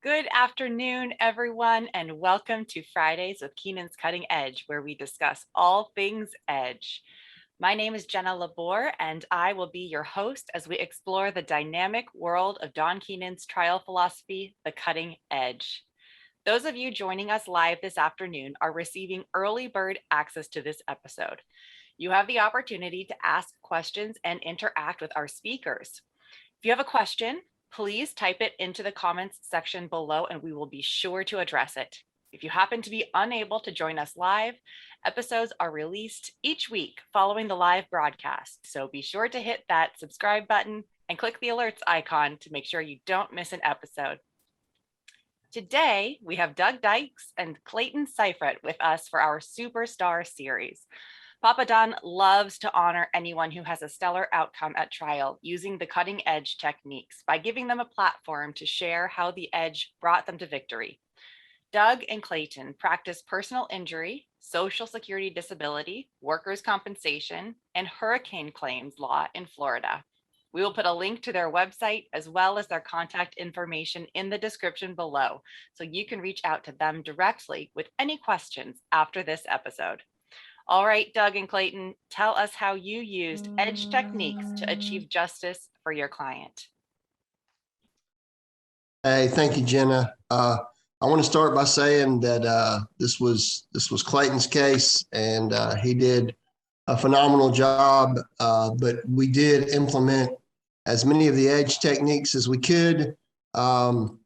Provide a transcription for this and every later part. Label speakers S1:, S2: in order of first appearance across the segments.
S1: Good afternoon, everyone, and welcome to Fridays with Keenan's Cutting Edge, where we discuss all things edge. My name is Jenna Labor, and I will be your host as we explore the dynamic world of Don Keenan's trial philosophy, the cutting edge. Those of you joining us live this afternoon are receiving early bird access to this episode. You have the opportunity to ask questions and interact with our speakers. If you have a question, please type it into the comments section below and we will be sure to address it. If you happen to be unable to join us live, episodes are released each week following the live broadcast. So be sure to hit that subscribe button and click the alerts icon to make sure you don't miss an episode. Today, we have Doug Dykes and Clayton Syfrett with us for our Superstar series. Papa Don loves to honor anyone who has a stellar outcome at trial using the cutting edge techniques by giving them a platform to share how the edge brought them to victory. Doug and Clayton practice personal injury, Social Security disability, workers' compensation, and hurricane claims law in Florida. We will put a link to their website as well as their contact information in the description below, so you can reach out to them directly with any questions after this episode. All right, Doug and Clayton, tell us how you used edge techniques to achieve justice for your client.
S2: Hey, thank you, Jenna. I want to start by saying that this was Clayton's case, and he did a phenomenal job. But we did implement as many of the edge techniques as we could, and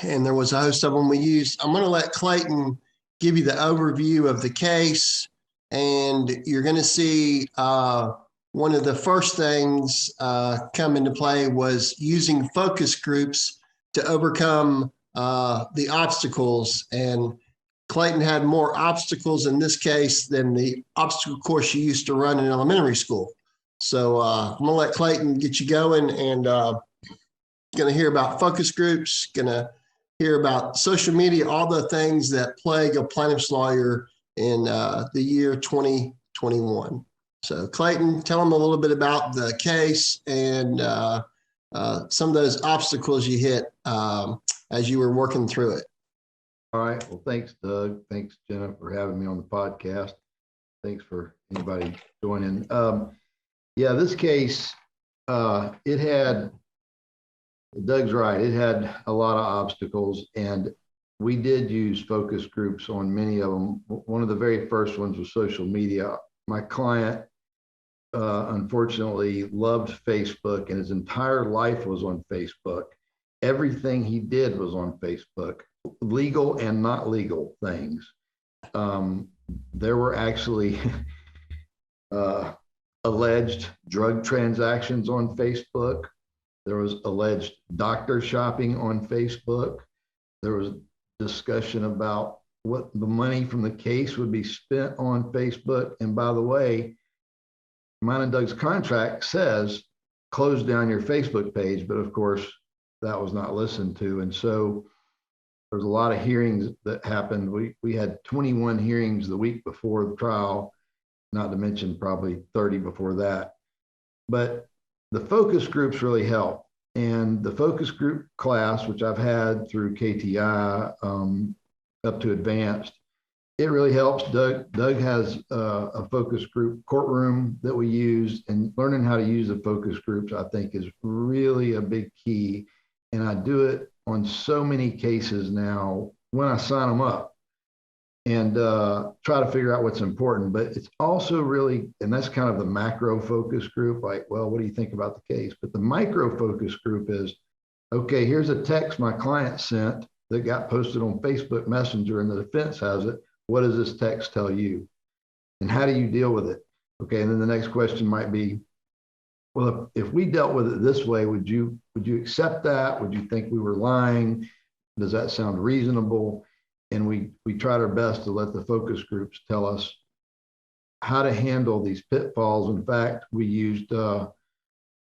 S2: there was a host of them we used. I'm going to let Clayton give you the overview of the case. And you're going to see one of the first things come into play was using focus groups to overcome the obstacles. And Clayton had more obstacles in this case than the obstacle course you used to run in elementary school. So I'm going to let Clayton get you going, and going to hear about focus groups, going to hear about social media, all the things that plague a plaintiff's lawyer in the year 2021. So Clayton, tell them a little bit about the case and some of those obstacles you hit as you were working through it.
S3: All right. Well, thanks, Doug. Thanks, Jenna, for having me on the podcast. Thanks for anybody joining. This case, it had, Doug's right, it had a lot of obstacles, and we did use focus groups on many of them. One of the very first ones was social media. My client, unfortunately, loved Facebook, and his entire life was on Facebook. Everything he did was on Facebook, legal and not legal things. There were actually alleged drug transactions on Facebook. There was alleged doctor shopping on Facebook. There was discussion about what the money from the case would be spent on Facebook. And by the way, mine and Doug's contract says close down your Facebook page, but of course that was not listened to. And so there's a lot of hearings that happened. We had 21 hearings the week before the trial, not to mention probably 30 before that. But the focus groups really help. And the focus group class, which I've had through KTI up to advanced, it really helps. Doug has a focus group courtroom that we use, and learning how to use the focus groups, I think, is really a big key. And I do it on so many cases now when I sign them up and try to figure out what's important. But it's also really, and that's kind of the macro focus group, like, well, what do you think about the case? But the micro focus group is, okay, here's a text my client sent that got posted on Facebook Messenger and the defense has it. What does this text tell you? And how do you deal with it? Okay, and then the next question might be, well, if we dealt with it this way, would you accept that? Would you think we were lying? Does that sound reasonable? And we tried our best to let the focus groups tell us how to handle these pitfalls. In fact, we used another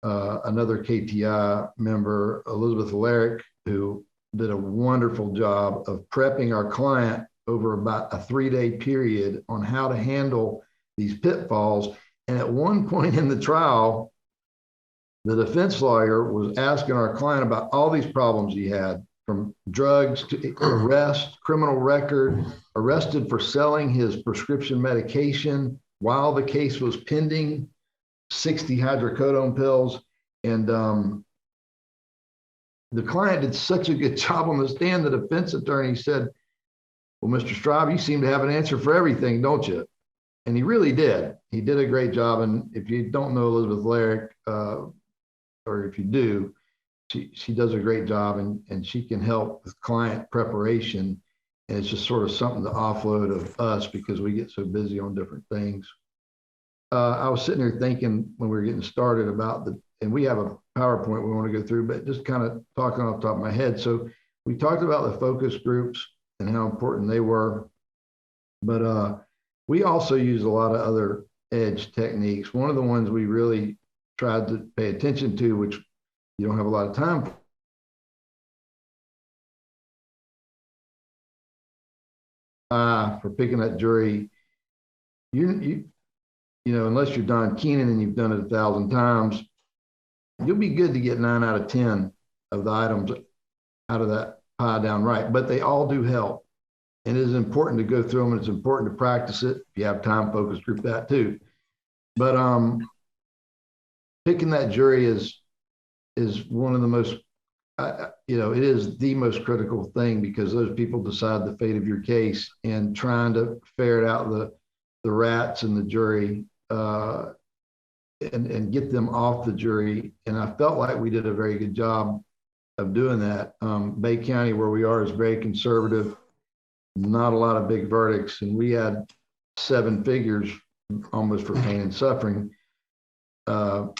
S3: KTI member, Elizabeth Alaric, who did a wonderful job of prepping our client over about a 3-day period on how to handle these pitfalls. And at one point in the trial, the defense lawyer was asking our client about all these problems he had from drugs to arrest, criminal record, arrested for selling his prescription medication while the case was pending, 60 hydrocodone pills. And the client did such a good job on the stand, the defense attorney said, well, Mr. Straub, you seem to have an answer for everything, don't you? And he really did. He did a great job. And if you don't know Elizabeth Larrick, or if you do, she does a great job, and she can help with client preparation. And it's just sort of something to offload of us because we get so busy on different things. I was sitting here thinking when we were getting started about and we have a PowerPoint we want to go through, but just kind of talking off the top of my head. So we talked about the focus groups and how important they were, but we also use a lot of other EDGE techniques. One of the ones we really tried to pay attention to, which you don't have a lot of time for picking that jury, you know, unless you're Don Keenan and you've done it 1,000 times, you'll be good to get 9 out of 10 of the items out of that pie down right. But they all do help. And it is important to go through them, and it's important to practice it. If you have time, focus group that too. But picking that jury is one of the most, you know, it is the most critical thing, because those people decide the fate of your case, and trying to ferret out the rats in the jury and get them off the jury. And I felt like we did a very good job of doing that. Bay County, where we are, is very conservative, not a lot of big verdicts. And we had 7 figures almost for pain and suffering for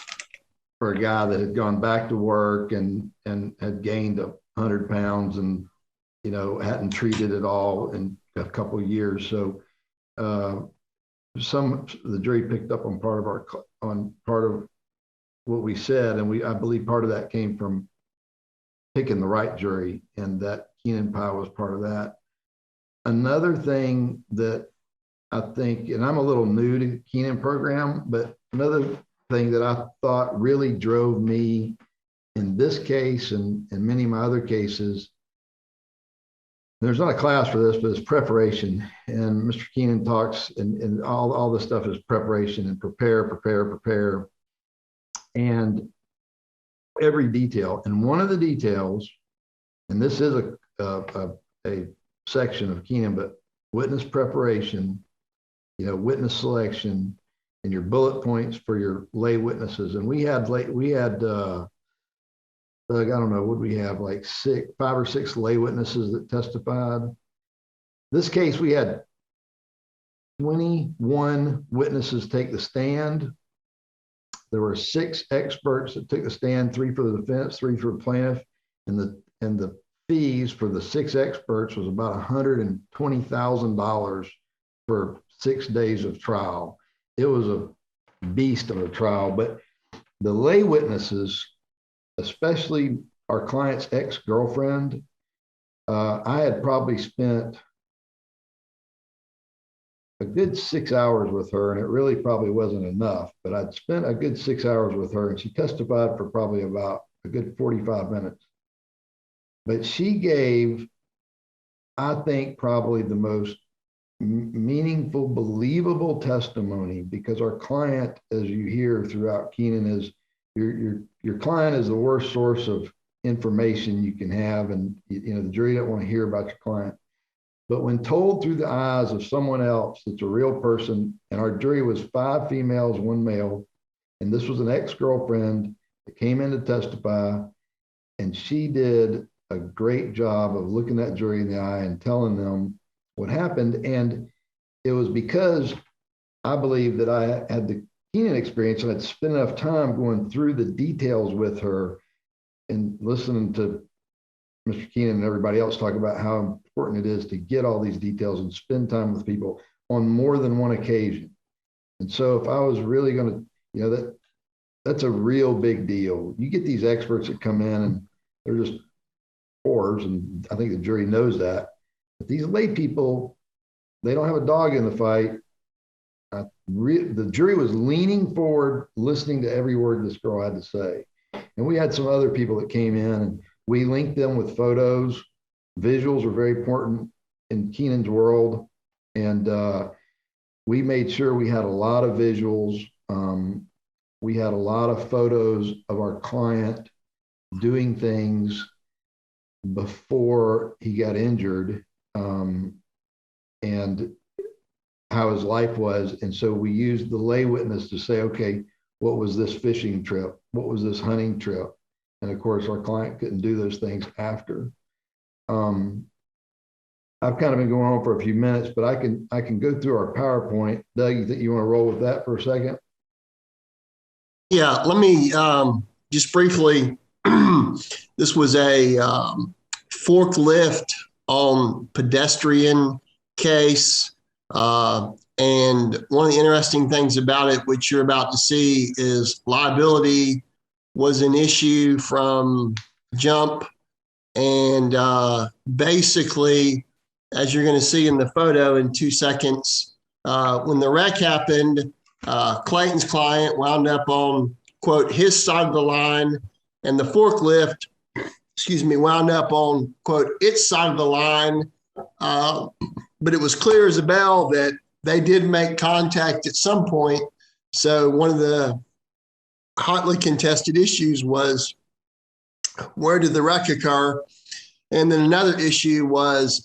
S3: a guy that had gone back to work and had gained 100 pounds and, you know, hadn't treated at all in a couple of years. So the jury picked up on part of what we said, and I believe part of that came from picking the right jury, and that Keenan pie was part of that. Another thing that I think, and I'm a little new to the Keenan program, but another thing that I thought really drove me in this case and many of my other cases, there's not a class for this, but it's preparation. And Mr. Keenan talks, and all this stuff is preparation and prepare. And every detail. And one of the details, and this is a section of Keenan, but witness preparation, you know, witness selection, and your bullet points for your lay witnesses. And we had I don't know, would we have like 5 or 6 lay witnesses that testified? This case, we had 21 witnesses take the stand. There were 6 experts that took the stand, 3 for the defense, 3 for the plaintiff, and the fees for the 6 experts was about $120,000 for 6 days of trial. It was a beast of a trial, but the lay witnesses, especially our client's ex-girlfriend, I had probably spent a good 6 hours with her, and it really probably wasn't enough, but I'd spent a good 6 hours with her, and she testified for probably about a good 45 minutes. But she gave, I think, probably the most meaningful, believable testimony, because our client, as you hear throughout Keenan, is your client is the worst source of information you can have, and you know the jury don't want to hear about your client. But when told through the eyes of someone else that's a real person, and our jury was 5 females, 1 male, and this was an ex-girlfriend that came in to testify, and she did a great job of looking that jury in the eye and telling them what happened. And it was because I believe that I had the Keenan experience, and I'd spent enough time going through the details with her and listening to Mr. Keenan and everybody else talk about how important it is to get all these details and spend time with people on more than one occasion. And so if I was really going to, you know, that's a real big deal. You get these experts that come in and they're just whores, and I think the jury knows that. But these lay people, they don't have a dog in the fight. The jury was leaning forward, listening to every word this girl had to say. And we had some other people that came in, and We linked them with photos. Visuals are very important in Keenan's world. And we made sure we had a lot of visuals. We had a lot of photos of our client doing things before he got injured, and how his life was. And so we used the lay witness to say, okay, what was this fishing trip? What was this hunting trip? And of course, our client couldn't do those things after. I've kind of been going on for a few minutes, but I can go through our PowerPoint. Doug, you think you want to roll with that for a second?
S2: Yeah, let me just briefly, this was a forklift on pedestrian case. And one of the interesting things about it, which you're about to see, is liability was an issue from jump. And basically, as you're going to see in the photo in 2 seconds, when the wreck happened, Clayton's client wound up on, quote, his side of the line, and the forklift, wound up on, quote, its side of the line. But it was clear as a bell that they did make contact at some point. So one of the hotly contested issues was, where did the wreck occur? And then another issue was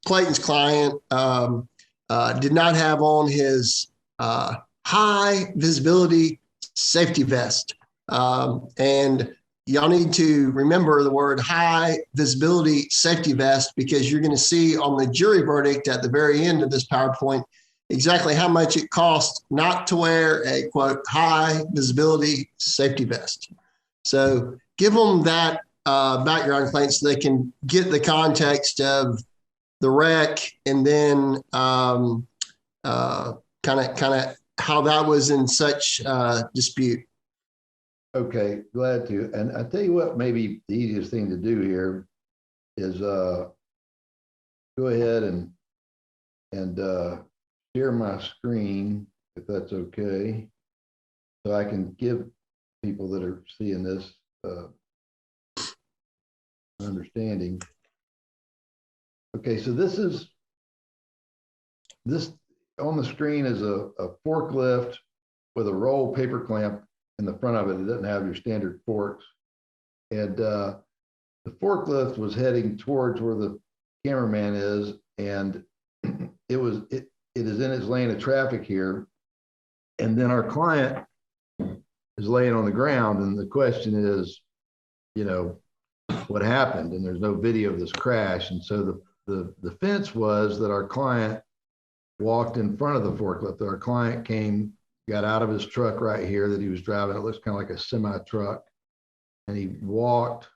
S2: Clayton's client did not have on his high visibility safety vest. And y'all need to remember the word high visibility safety vest, because you're going to see on the jury verdict at the very end of this PowerPoint exactly how much it costs not to wear a, quote, high visibility safety vest. So give them that background, Clayton, so they can get the context of the wreck, and then kind of how that was in such dispute.
S3: Okay, glad to. And I tell you what, maybe the easiest thing to do here is go ahead and share my screen, if that's okay, so I can give people that are seeing this understanding. Okay, so this on the screen is a forklift with a roll paper clamp in the front of it. It doesn't have your standard forks. And the forklift was heading towards where the cameraman is, and it is in its lane of traffic here. And then our client is laying on the ground, and the question is, what happened? And there's no video of this crash. And so the defense was that our client walked in front of the forklift. Our client got out of his truck right here that he was driving. It looks kind of like a semi truck. And he walked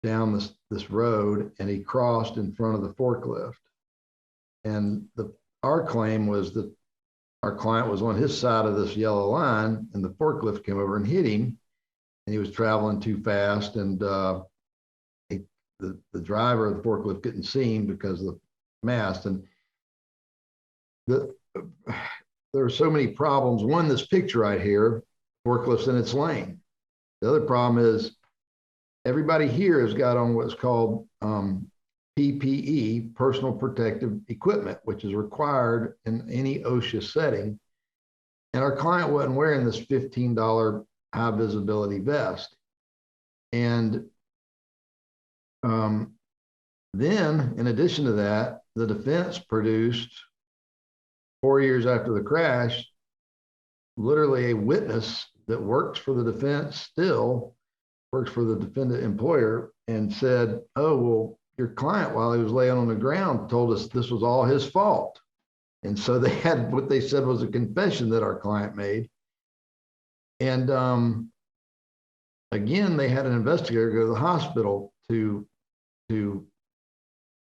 S3: down this road, and he crossed in front of the forklift. And our claim was that our client was on his side of this yellow line, and the forklift came over and hit him, and he was traveling too fast. And the driver of the forklift couldn't see him because of the mast. And there are so many problems. One, this picture right here, forklift's in its lane. The other problem is everybody here has got on what's called PPE, personal protective equipment, which is required in any OSHA setting. And our client wasn't wearing this $15 high visibility vest. And then, in addition to that, the defense produced, 4 years after the crash, literally a witness that works for the defense, still works for the defendant employer, and said, oh, well, your client, while he was laying on the ground, told us this was all his fault. And so they had what they said was a confession that our client made. And again, they had an investigator go to the hospital to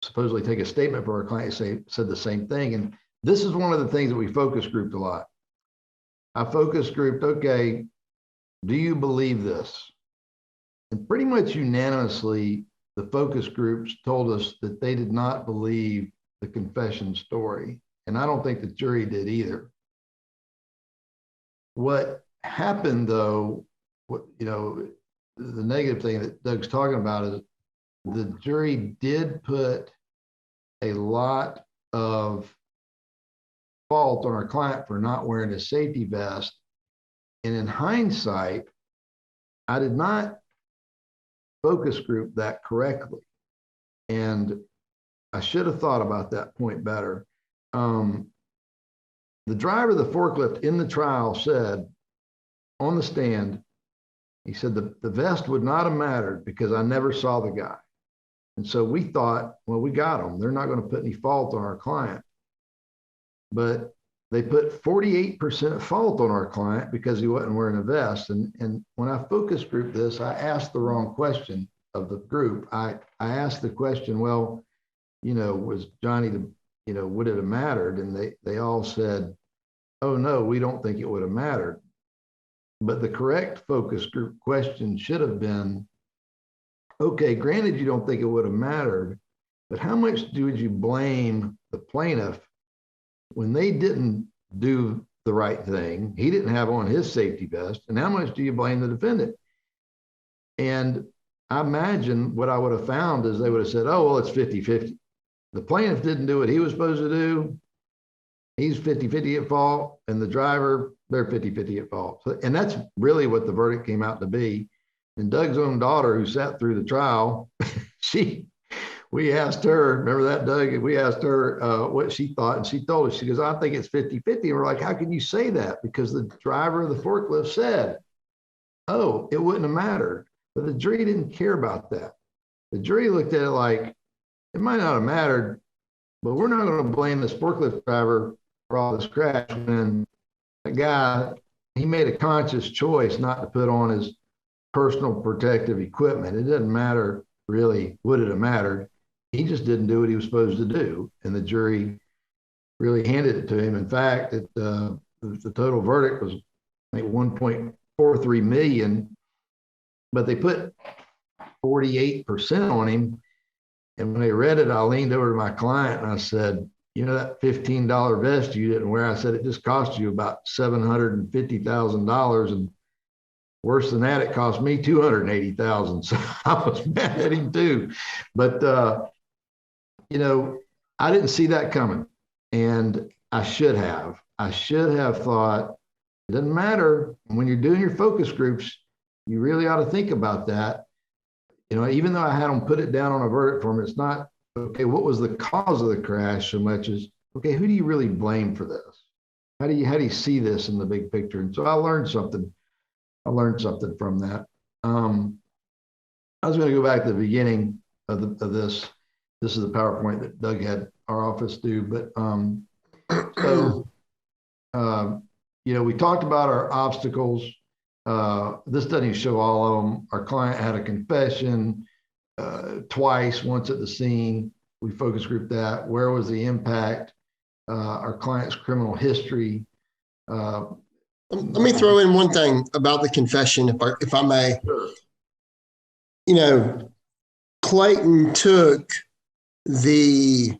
S3: supposedly take a statement from our client, said the same thing. And this is one of the things that we focus grouped a lot. I focus grouped, okay, do you believe this? And pretty much unanimously, the focus groups told us that they did not believe the confession story. And I don't think the jury did either. What happened though, the negative thing that Doug's talking about is the jury did put a lot of fault on our client for not wearing a safety vest. And in hindsight, I did not focus group that correctly. And I should have thought about that point better. The driver of the forklift in the trial said on the stand, he said the vest would not have mattered because I never saw the guy. And so we thought, well, we got them. They're not going to put any fault on our client. But they put 48% fault on our client because he wasn't wearing a vest. And when I focus group this, I asked the wrong question of the group. I asked the question, well, was Johnny would it have mattered? And they all said, oh no, we don't think it would have mattered. But the correct focus group question should have been, okay, granted you don't think it would have mattered, but how much would you blame the plaintiff when they didn't do the right thing? He didn't have on his safety vest. And how much do you blame the defendant? And I imagine what I would have found is they would have said, oh, well, it's 50-50. The plaintiff didn't do what he was supposed to do. He's 50-50 at fault, and the driver, they're 50-50 at fault. So, and that's really what the verdict came out to be. And Doug's own daughter, who sat through the trial, we asked her, remember that, Doug? We asked her what she thought, and she told us, she goes, I think it's 50-50. And we're like, how can you say that? Because the driver of the forklift said, oh, it wouldn't have mattered. But the jury didn't care about that. The jury looked at it like, it might not have mattered, but we're not going to blame this forklift driver for all this crash when that guy, he made a conscious choice not to put on his personal protective equipment. It doesn't matter really, would it have mattered? He just didn't do what he was supposed to do. And the jury really handed it to him. In fact, the total verdict was like 1.43 million, but they put 48% on him. And when they read it, I leaned over to my client and I said, that $15 vest you didn't wear, I said, it just cost you about $750,000. And worse than that, it cost me $280,000. So I was mad at him too. But, I didn't see that coming. And I should have thought, it doesn't matter. When you're doing your focus groups, you really ought to think about that. Even though I had them put it down on a verdict form, it's not, okay, what was the cause of the crash so much as, okay, who do you really blame for this? How do you see this in the big picture? And so I learned something from that. I was going to go back to the beginning of this. This is the PowerPoint that Doug had our office do. But we talked about our obstacles. This doesn't even show all of them. Our client had a confession twice, once at the scene. We focus group that. Where was the impact? Our client's criminal history.
S2: Let me throw in one thing about the confession, if I may.
S3: Sure.
S2: Clayton took the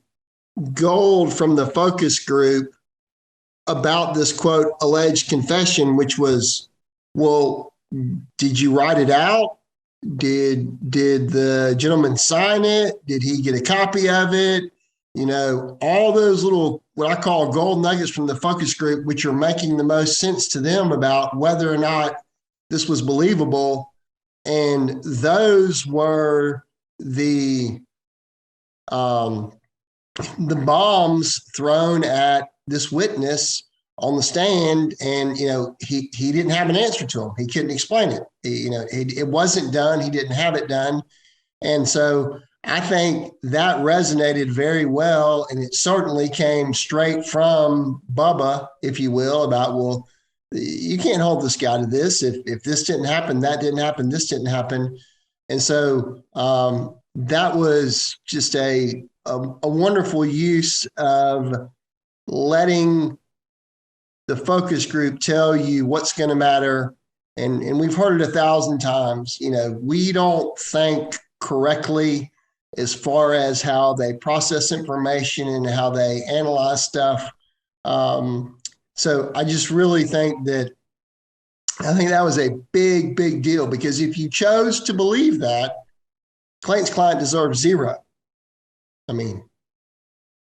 S2: gold from the focus group about this, quote, alleged confession, which was, well, did you write it out? Did the gentleman sign it? Did he get a copy of it? All those little, what I call gold nuggets from the focus group, which are making the most sense to them about whether or not this was believable. And those were the bombs thrown at this witness on the stand, and he didn't have an answer to them. He couldn't explain it. It wasn't done. He didn't have it done, and so I think that resonated very well, and it certainly came straight from Bubba, if you will, about, well, you can't hold this guy to this. If this didn't happen, that didn't happen, this didn't happen, and so that was just a wonderful use of letting the focus group tell you what's going to matter. And we've heard it 1,000 times. We don't think correctly as far as how they process information and how they analyze stuff. So I just really think that I think that was a big, big deal, because if you chose to believe that, Clayton's client deserves zero. I mean,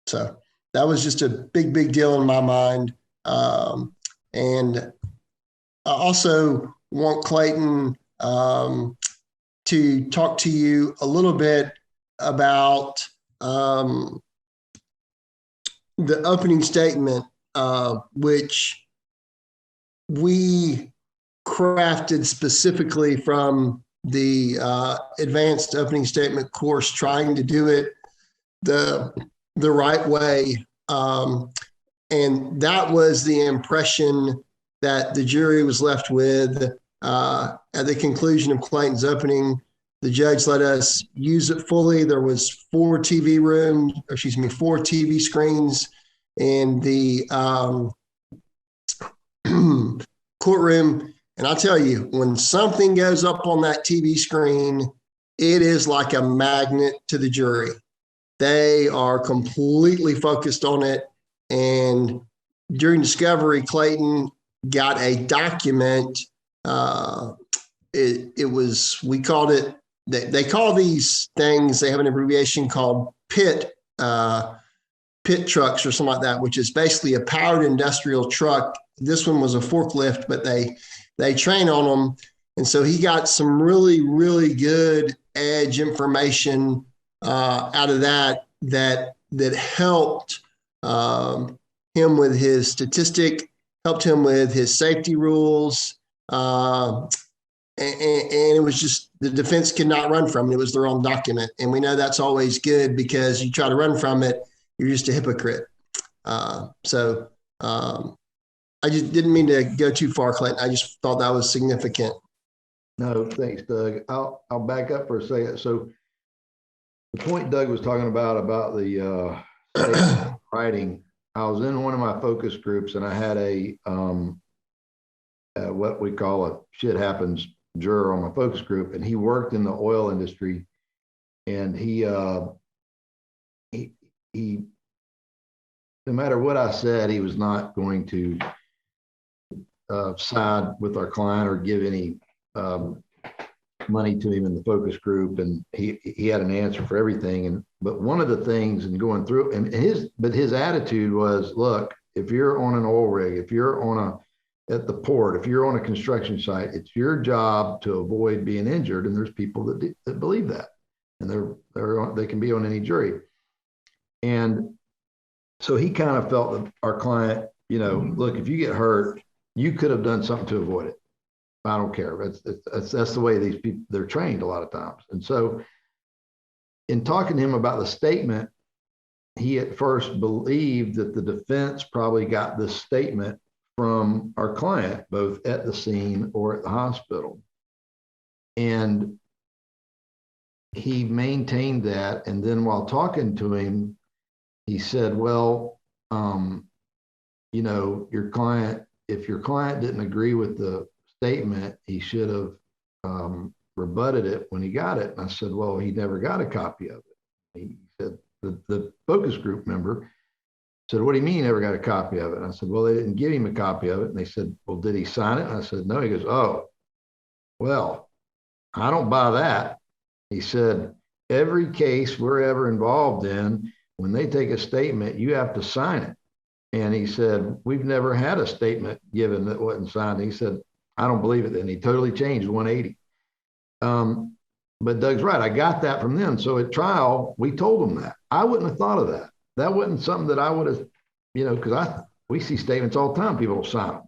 S2: so that was just a big, big deal in my mind. And I also want Clayton to talk to you a little bit about the opening statement, which we crafted specifically from the advanced opening statement course, trying to do it the right way. And that was the impression that the jury was left with at the conclusion of Clayton's opening. The judge let us use it fully. There was 4 TV screens in the courtroom. And I'll tell you, when something goes up on that TV screen, it is like a magnet to the jury. They are completely focused on it. And during discovery, Clayton got a document. We called it, they call these things, they have an abbreviation called pit trucks or something like that, which is basically a powered industrial truck. This one was a forklift, but they train on them. And so he got some really, really good edge information out of that helped him with his statistic, helped him with his safety rules. And it was just, the defense could not run from it. It was their own document. And we know that's always good, because you try to run from it, you're just a hypocrite. I just didn't mean to go too far, Clayton. I just thought that was significant.
S3: No, thanks, Doug. I'll back up for a second. So the point Doug was talking about the writing, I was in one of my focus groups, and I had a what we call a shit happens juror on my focus group, and he worked in the oil industry, and he no matter what I said, he was not going to side with our client or give any money to him in the focus group, and he had an answer for everything. But one of the things in going through, and his attitude was, look, if you're on an oil rig, if you're at the port, if you're on a construction site, it's your job to avoid being injured. And there's people that believe that, and they can be on any jury. And so he kind of felt that our client, look, if you get hurt, you could have done something to avoid it. I don't care. That's the way these people, they're trained a lot of times. And so in talking to him about the statement, he at first believed that the defense probably got this statement from our client, both at the scene or at the hospital. And he maintained that. And then while talking to him, he said, well, your client, if your client didn't agree with the statement, he should have rebutted it when he got it. And I said, well, he never got a copy of it. He said, the focus group member said, what do you mean he never got a copy of it? And I said, well, they didn't give him a copy of it. And they said, well, did he sign it? And I said, no. He goes, oh, well, I don't buy that. He said, every case we're ever involved in, when they take a statement, you have to sign it. And he said, we've never had a statement given that wasn't signed. He said, I don't believe it. Then he totally changed 180. But Doug's right. I got that from them. So at trial, we told them that. I wouldn't have thought of that. That wasn't something that I would have, because we see statements all the time. People will sign them.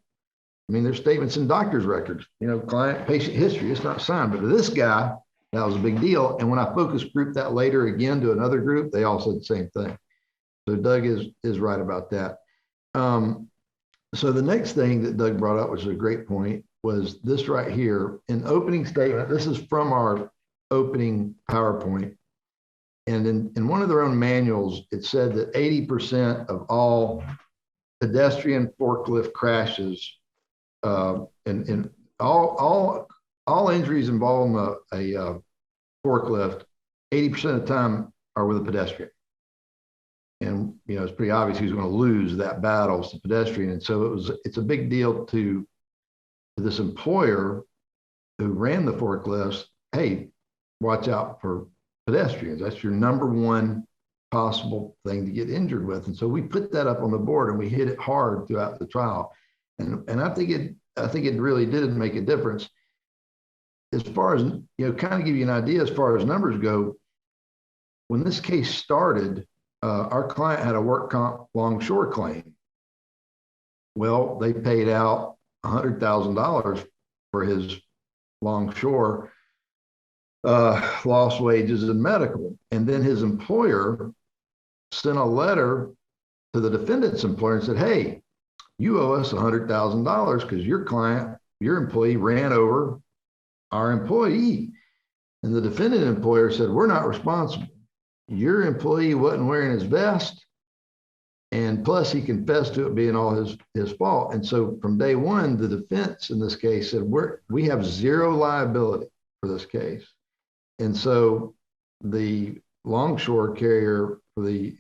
S3: I mean, there's statements in doctor's records, client patient history. It's not signed. But to this guy, that was a big deal. And when I focus grouped that later again to another group, they all said the same thing. So Doug is right about that. So the next thing that Doug brought up, which is a great point, was this right here. In opening statement, this is from our opening PowerPoint. And in one of their own manuals, it said that 80% of all pedestrian forklift crashes and all injuries involving a forklift, 80% of the time are with a pedestrian. And, it's pretty obvious who's going to lose that battle is the pedestrian. And so it's a big deal to to this employer who ran the forklifts, hey, watch out for pedestrians. That's your number one possible thing to get injured with. And so we put that up on the board and we hit it hard throughout the trial. And I think it really did make a difference. As far as, kind of give you an idea as far as numbers go, when this case started, our client had a work comp longshore claim. Well, they paid out $100,000 for his longshore lost wages and medical. And then his employer sent a letter to the defendant's employer and said, hey, you owe us $100,000 because your employee ran over our employee. And the defendant employer said, we're not responsible. Your employee wasn't wearing his vest. And plus he confessed to it being all his fault. And so from day one, the defense in this case said, we have zero liability for this case. And so the longshore carrier for the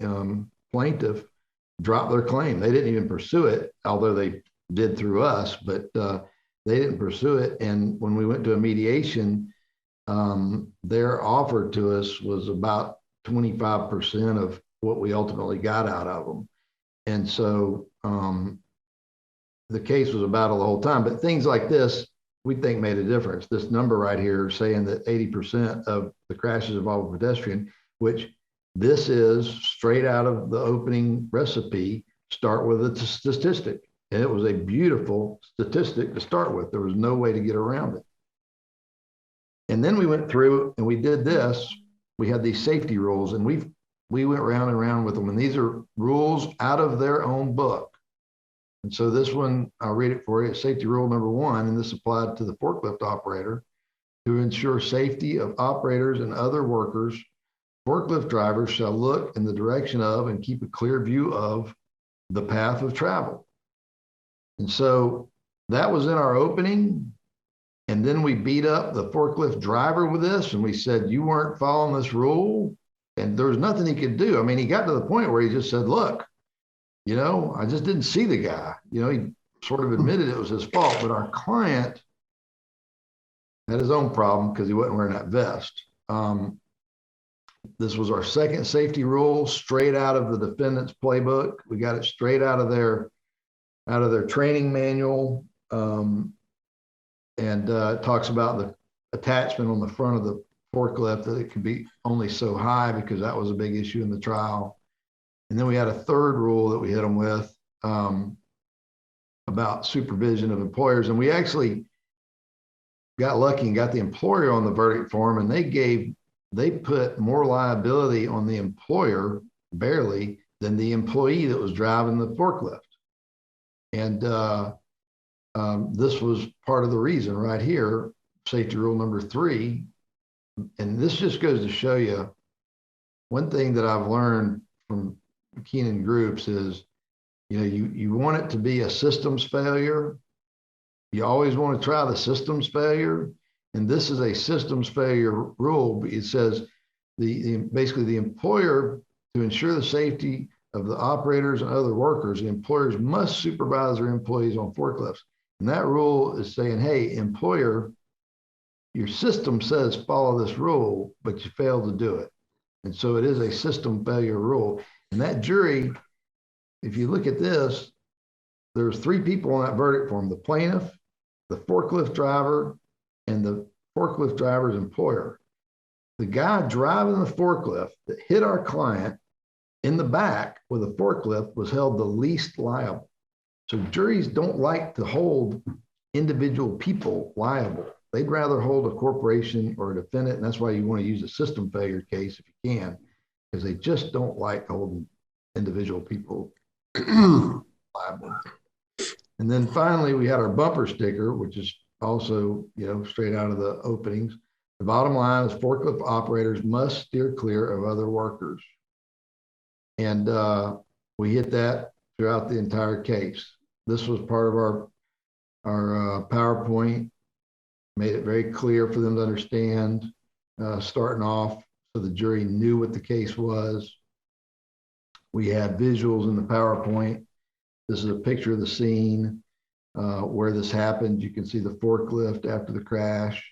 S3: plaintiff dropped their claim. They didn't even pursue it, although they did through us, but they didn't pursue it. And when we went to a mediation, their offer to us was about 25% of what we ultimately got out of them. And so the case was a battle the whole time, but things like this, we think made a difference. This number right here saying that 80% of the crashes involve a pedestrian, which this is straight out of the opening recipe, start with a statistic. And it was a beautiful statistic to start with. There was no way to get around it. And then we went through and we did this. We had these safety rules and we went round and round with them. And these are rules out of their own book. And so this one, I'll read it for you. Safety rule number 1, and this applied to the forklift operator: to ensure safety of operators and other workers, forklift drivers shall look in the direction of and keep a clear view of the path of travel. And so that was in our opening. And then we beat up the forklift driver with this. And we said, you weren't following this rule. And there was nothing he could do. I mean, he got to the point where he just said, look, I just didn't see the guy. He sort of admitted it was his fault, but our client had his own problem because he wasn't wearing that vest. This was our second safety rule, straight out of the defendant's playbook. We got it straight out of their training manual. And it talks about the attachment on the front of the forklift, that it could be only so high, because that was a big issue in the trial. And then we had a third rule that we hit them with about supervision of employers. And we actually got lucky and got the employer on the verdict form, and they put more liability on the employer, barely, than the employee that was driving the forklift. And this was part of the reason right here, safety rule number 3. And this just goes to show you one thing that I've learned from Keenan groups is, you want it to be a systems failure. You always want to try the systems failure. And this is a systems failure rule. It says basically the employer, to ensure the safety of the operators and other workers, the employers must supervise their employees on forklifts. And that rule is saying, hey, employer, your system says follow this rule, but you failed to do it. And so it is a system failure rule. And that jury, if you look at this, there's 3 people on that verdict form: the plaintiff, the forklift driver, and the forklift driver's employer. The guy driving the forklift that hit our client in the back with a forklift was held the least liable. So juries don't like to hold individual people liable. They'd rather hold a corporation or a defendant. And that's why you want to use a system failure case if you can, because they just don't like holding individual people liable. And then finally, we had our bumper sticker, which is also, straight out of the openings. The bottom line is forklift operators must steer clear of other workers. And we hit that throughout the entire case. This was part of our PowerPoint, made it very clear for them to understand, starting off, so the jury knew what the case was. We had visuals in the PowerPoint. This is a picture of the scene. where this happened. You can see the forklift after the crash,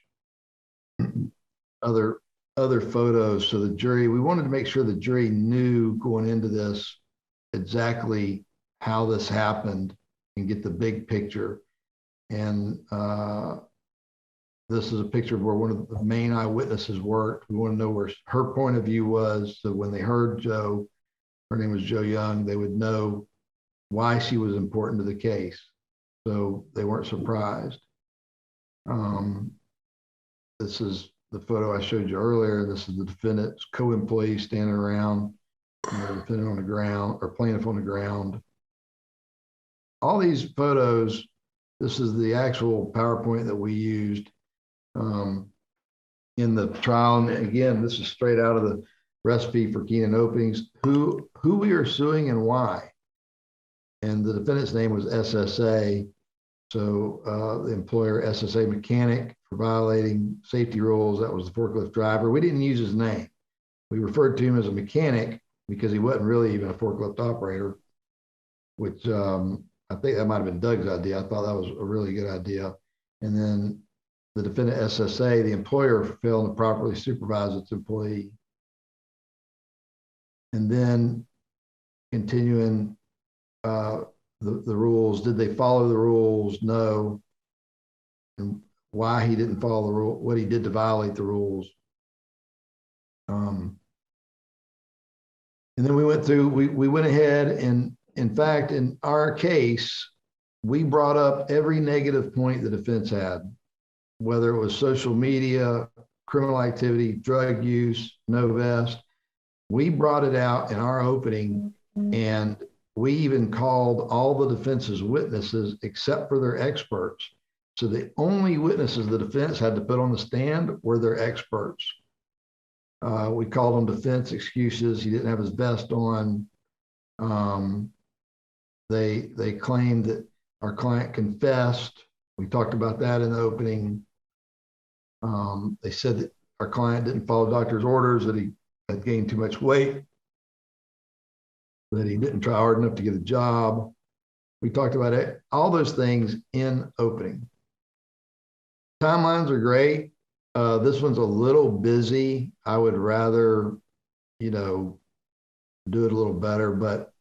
S3: other photos. So the jury, we wanted to make sure the jury knew going into this exactly how this happened and get the big picture. And this is a picture of where one of the main eyewitnesses worked. We want to know where her point of view was. So when they heard Joe, her name was Joe Young, they would know why she was important to the case. So they weren't surprised. This is the photo I showed you earlier. This is the defendant's co-employee standing around, and the defendant on the ground, or plaintiff on the ground. All these photos, this is the actual PowerPoint that we used in the trial. And again, this is straight out of the recipe for Keenan openings, who we are suing and why. And the defendant's name was SSA. So the employer, SSA mechanic, for violating safety rules. That was the forklift driver. We didn't use his name. We referred to him as a mechanic because he wasn't really even a forklift operator, which I think that might have been Doug's idea. I thought that was a really good idea. And then the defendant, SSA, the employer, failed to properly supervise its employee. And then continuing the rules. Did they follow the rules? No. And why he didn't follow the rule, what he did to violate the rules. And then we went through, we went ahead, and in fact, in our case, we brought up every negative point the defense had, whether it was social media, criminal activity, drug use, no vest. We brought it out in our opening, and we even called all the defense's witnesses except for their experts. So the only witnesses the defense had to put on the stand were their experts. We called them defense excuses. He didn't have his vest on. They claimed that our client confessed. We talked about that in the opening. They said that our client didn't follow doctor's orders, that he had gained too much weight, that he didn't try hard enough to get a job. We talked about it, all those things in opening. Timelines are great. This one's a little busy. I would rather, do it a little better, but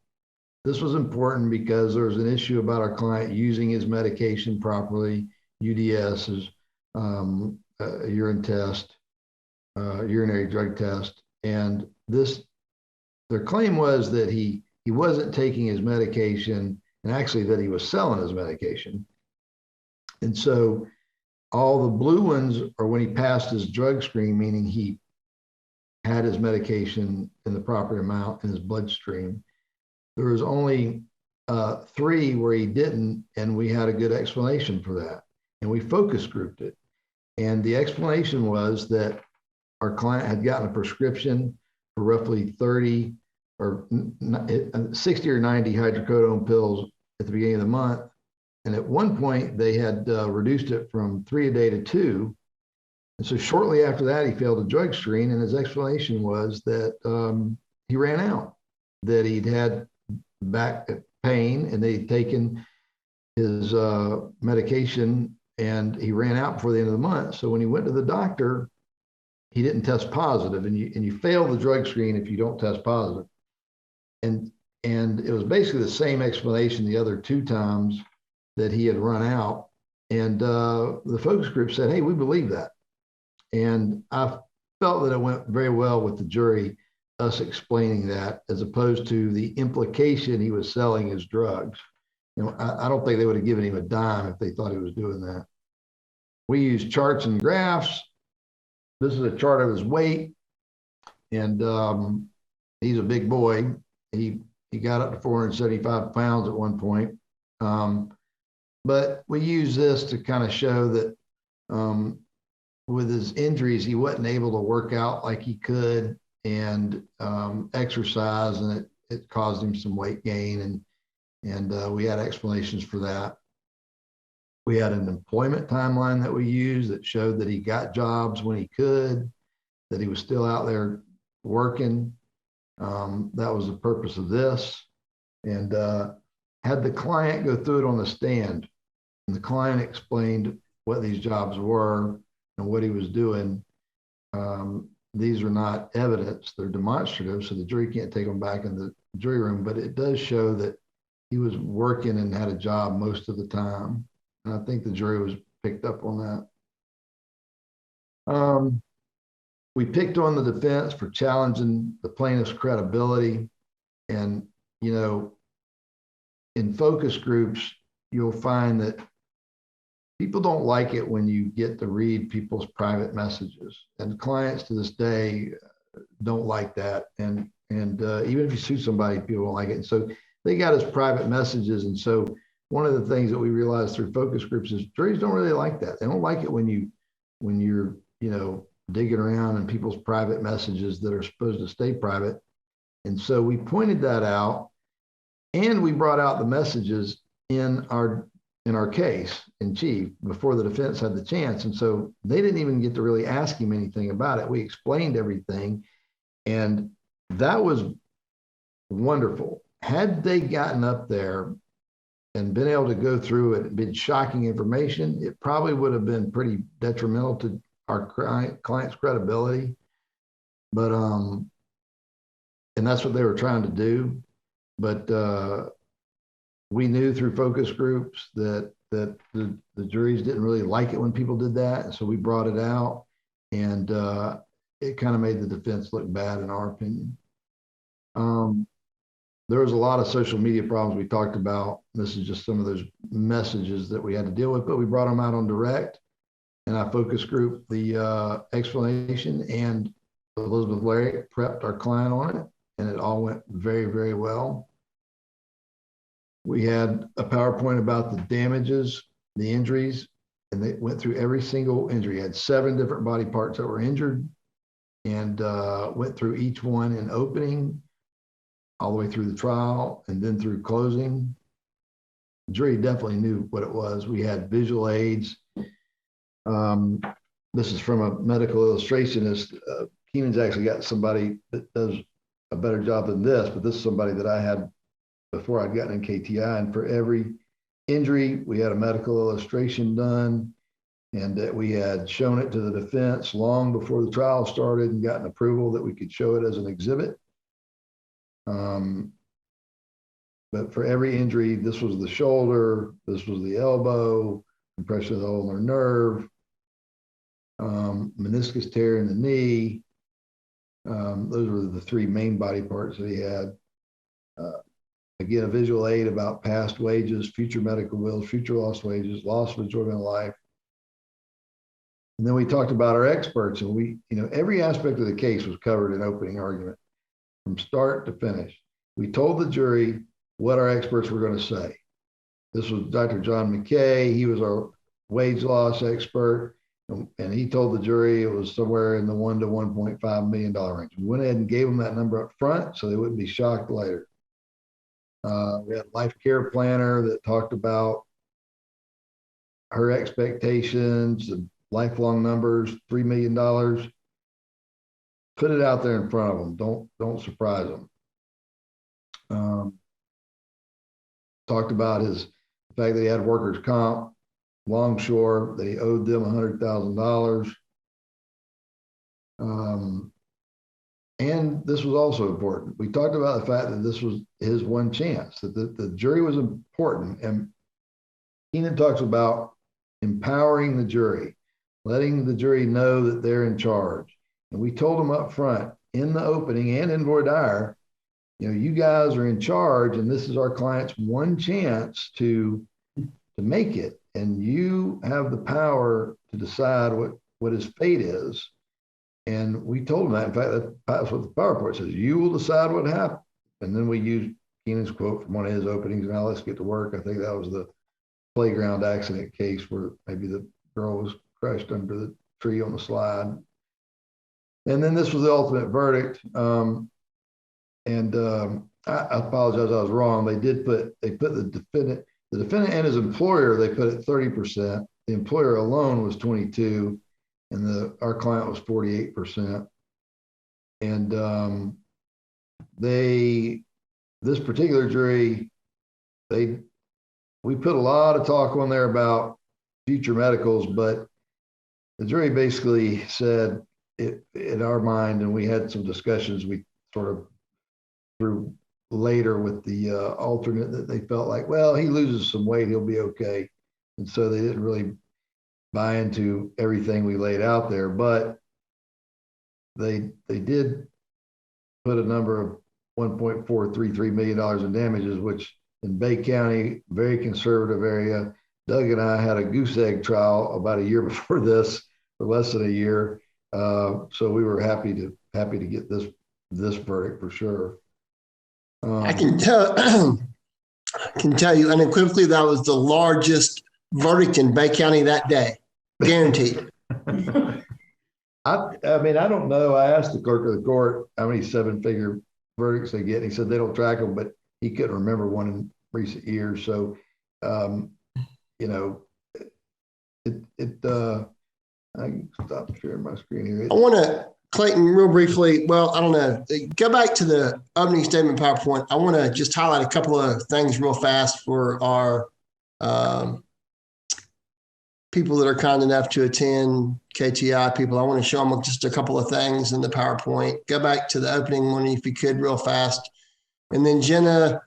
S3: this was important because there was an issue about our client using his medication properly. UDS is a urine test, urinary drug test. And their claim was that he wasn't taking his medication, and actually that he was selling his medication. And so all the blue ones are when he passed his drug screen, meaning he had his medication in the proper amount in his bloodstream. There was only 3 where he didn't, and we had a good explanation for that. And we focus grouped it. And the explanation was that our client had gotten a prescription for roughly 30 or 60 or 90 hydrocodone pills at the beginning of the month. And at one point, they had reduced it from 3 a day to 2. And so shortly after that, he failed a drug screen. And his explanation was that he ran out, that he'd had back pain and they'd taken his medication and he ran out before the end of the month. So when he went to the doctor, he didn't test positive. And you fail the drug screen if you don't test positive. And it was basically the same explanation the other 2 times that he had run out. And the focus group said, hey, we believe that. And I felt that it went very well with the jury, us explaining that, as opposed to the implication he was selling his drugs. I don't think they would have given him a dime if they thought he was doing that. We used charts and graphs. This is a chart of his weight. And he's a big boy. He got up to 475 pounds at one point. But we use this to kind of show that with his injuries, he wasn't able to work out like he could and exercise, and it caused him some weight gain. And we had explanations for that. We had an employment timeline that we used that showed that he got jobs when he could, that he was still out there working. That was the purpose of this. And had the client go through it on the stand. and the client explained what these jobs were and what he was doing, these are not evidence, they're demonstrative, so the jury can't take them back in the jury room, but it does show that he was working and had a job most of the time. And I think the jury was picked up on that. We picked on the defense for challenging the plaintiff's credibility. And, you know, in focus groups, you'll find that people don't like it when you get to read people's private messages, and clients to this day don't like that. And even if you sue somebody, people don't like it. And so they got us private messages. And so one of the things that we realized through focus groups is juries don't really like that. They don't like it when you're, you know, digging around in people's private messages that are supposed to stay private. And so we pointed that out, and we brought out the messages in our case in chief before the defense had the chance. And so they didn't even get to really ask him anything about it. We explained everything, and that was wonderful. Had they gotten up there and been able to go through it, been shocking information, it probably would have been pretty detrimental to our client's credibility. But, and that's what they were trying to do. But we knew through focus groups that the juries didn't really like it when people did that. And so we brought it out, and it kind of made the defense look bad in our opinion. There was a lot of social media problems we talked about. This is just some of those messages that we had to deal with, but we brought them out on direct, and I focus group the explanation, and Elizabeth Larry prepped our client on it, and it all went very, very well. We had a PowerPoint about the damages, the injuries, and they went through every single injury. It had 7 different body parts that were injured, and went through each one in opening, all the way through the trial, and then through closing. The jury definitely knew what it was. We had visual aids. This is from a medical illustrationist. Keenan's actually got somebody that does a better job than this, but this is somebody that I had before I'd gotten in KTI. And for every injury, we had a medical illustration done, and that we had shown it to the defense long before the trial started and gotten approval that we could show it as an exhibit. But for every injury, this was the shoulder, this was the elbow, compression of the ulnar nerve, meniscus tear in the knee. Those were the 3 main body parts that he had. Again, a visual aid about past wages, future medical bills, future lost wages, loss of enjoyment of life. And then we talked about our experts, and we, you know, every aspect of the case was covered in opening argument from start to finish. We told the jury what our experts were going to say. This was Dr. John McKay. He was our wage loss expert, and he told the jury it was somewhere in the $1 to $1.5 million range. We went ahead and gave them that number up front so they wouldn't be shocked later. We had a life care planner that talked about her expectations, the lifelong numbers, $3 million. Put it out there in front of them. Don't surprise them. Talked about the fact that he had workers' comp, Longshore, that he owed them $100,000. And this was also important. We talked about the fact that this was his one chance, that the jury was important. And Keenan talks about empowering the jury, letting the jury know that they're in charge. And we told them up front in the opening and in voir dire, you know, you guys are in charge, and this is our client's one chance to make it. And you have the power to decide what his fate is. And we told him that. In fact, that's what the PowerPoint says. You will decide what happened. And then we used Keenan's quote from one of his openings. Now let's get to work. I think that was the playground accident case where maybe the girl was crushed under the tree on the slide. And then this was the ultimate verdict. I apologize, I was wrong. They put the defendant and his employer, they put it 30%. The employer alone was 22%. And our client was 48%. And this particular jury, we we put a lot of talk on there about future medicals, but the jury basically said it in our mind, and we had some discussions we sort of through later with the alternate, that they felt like, well, he loses some weight, he'll be okay. And so they didn't really buy into everything we laid out there, but they did put a number of $1.433 million in damages, which in Bay County, very conservative area. Doug and I had a goose egg trial about a year before this, for less than a year. So we were happy to get this verdict for sure.
S2: I can tell you unequivocally that was the largest verdict in Bay County that day, guaranteed.
S3: I mean, I don't know. I asked the clerk of the court how many 7-figure verdicts they get. And he said they don't track them, but he couldn't remember one in recent years. So, you know, I can stop sharing my screen here.
S2: I want to, Clayton, real briefly, well, I don't know, go back to the opening statement PowerPoint. I want to just highlight a couple of things real fast for our people that are kind enough to attend, KTI people. I want to show them just a couple of things in the PowerPoint. Go back to the opening one if you could real fast. And then Jenna,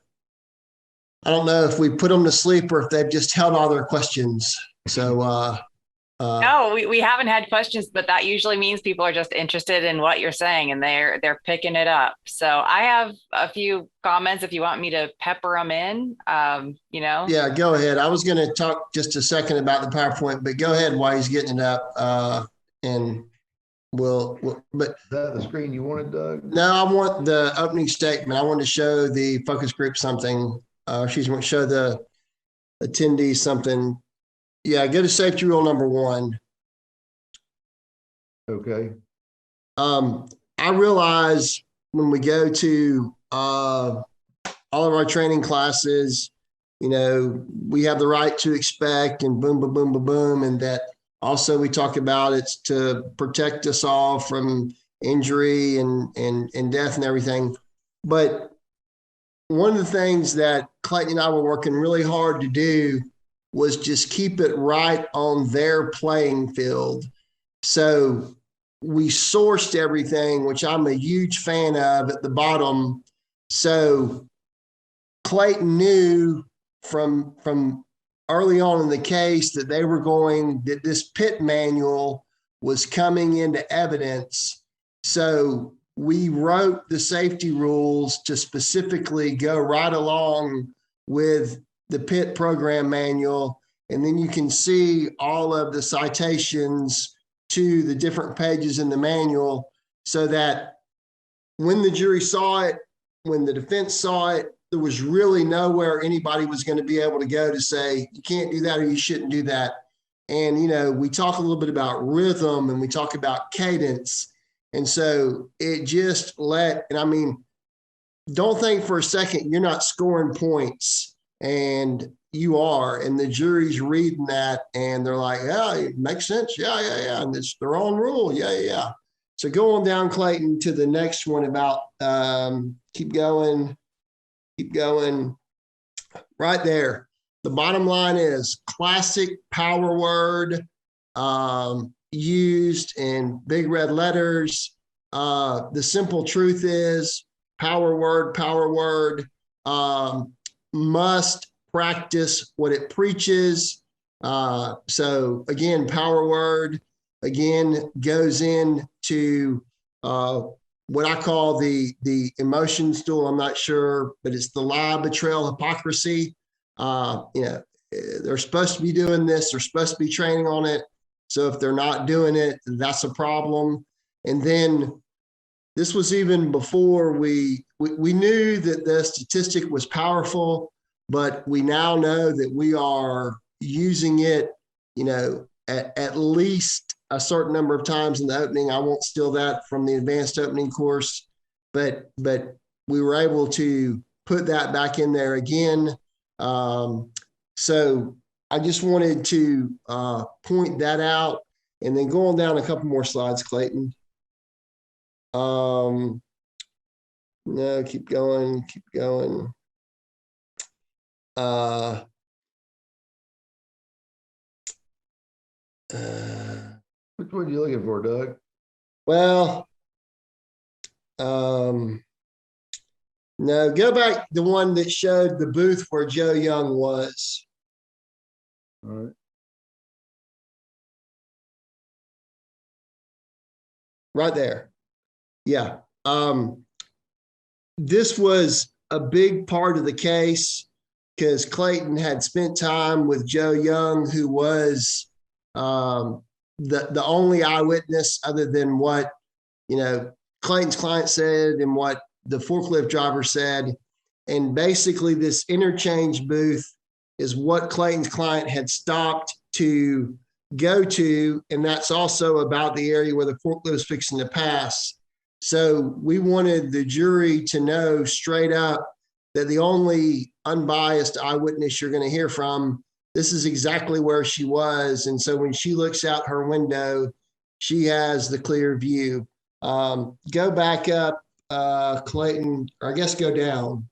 S2: I don't know if we put them to sleep or if they've just held all their questions. So
S1: no, we haven't had questions, but that usually means people are just interested in what you're saying and they're picking it up. So I have a few comments if you want me to pepper them in, you know.
S2: Yeah, go ahead. I was going to talk just a second about the PowerPoint, but go ahead while he's getting it up. And we'll but
S3: is that the screen you wanted, Doug?
S2: No, I want the opening statement. I want to show the focus group something. Show the attendees something. Yeah, go to safety rule number 1.
S3: Okay.
S2: I realize when we go to all of our training classes, you know, we have the right to expect and boom, boom, boom, boom, boom. And that also we talk about it's to protect us all from injury and death and everything. But one of the things that Clayton and I were working really hard to do was just keep it right on their playing field. So we sourced everything, which I'm a huge fan of, at the bottom. So Clayton knew from early on in the case that that this pit manual was coming into evidence. So we wrote the safety rules to specifically go right along with the pit program manual. And then you can see all of the citations to the different pages in the manual, so that when the jury saw it, when the defense saw it, there was really nowhere anybody was going to be able to go to say, you can't do that or you shouldn't do that. And, you know, we talk a little bit about rhythm and we talk about cadence. And so it just and I mean, don't think for a second you're not scoring points, and you are, and the jury's reading that and they're like, yeah, it makes sense. Yeah. And it's their own rule. Yeah. So go on down, Clayton, to the next one about, keep going. Right there. The bottom line is classic power word, used in big red letters. The simple truth is power word, must practice what it preaches. So again, power word again goes into what I call the emotion stool. I'm not sure, but it's the lie, betrayal, hypocrisy. You know, they're supposed to be doing this. They're supposed to be training on it. So if they're not doing it, that's a problem. And then this was even before we knew that the statistic was powerful, but we now know that we are using it, you know, at least a certain number of times in the opening. I won't steal that from the advanced opening course, but we were able to put that back in there again. So I just wanted to point that out, and then going down a couple more slides, Clayton. No, keep going.
S3: Which one are you looking for, Doug?
S2: Well, no, go back the one that showed the booth where Joe Young was.
S3: All right.
S2: Right there. Yeah. This was a big part of the case because Clayton had spent time with Joe Young, who was the only eyewitness other than what, Clayton's client said and what the forklift driver said. And basically this interchange booth is what Clayton's client had stopped to go to. And that's also about the area where the forklift was fixing to pass. So we wanted the jury to know straight up that the only unbiased eyewitness you're going to hear from, this is exactly where she was. And so when she looks out her window, she has the clear view. Go back up, Clayton, or I guess go down.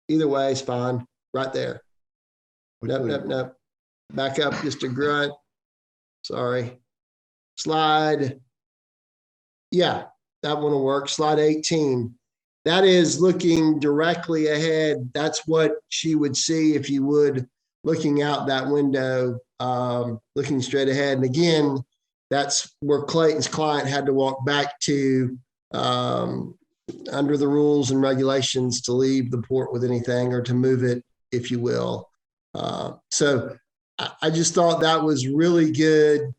S2: Either way is fine. Right there. Nope. Back up just a grunt. Sorry. Slide. Yeah, that one will work. Slide 18. That is looking directly ahead. That's what she would see if you would, looking out that window, looking straight ahead. And again, that's where Clayton's client had to walk back to under the rules and regulations to leave the port with anything or to move it, if you will. So I just thought that was really good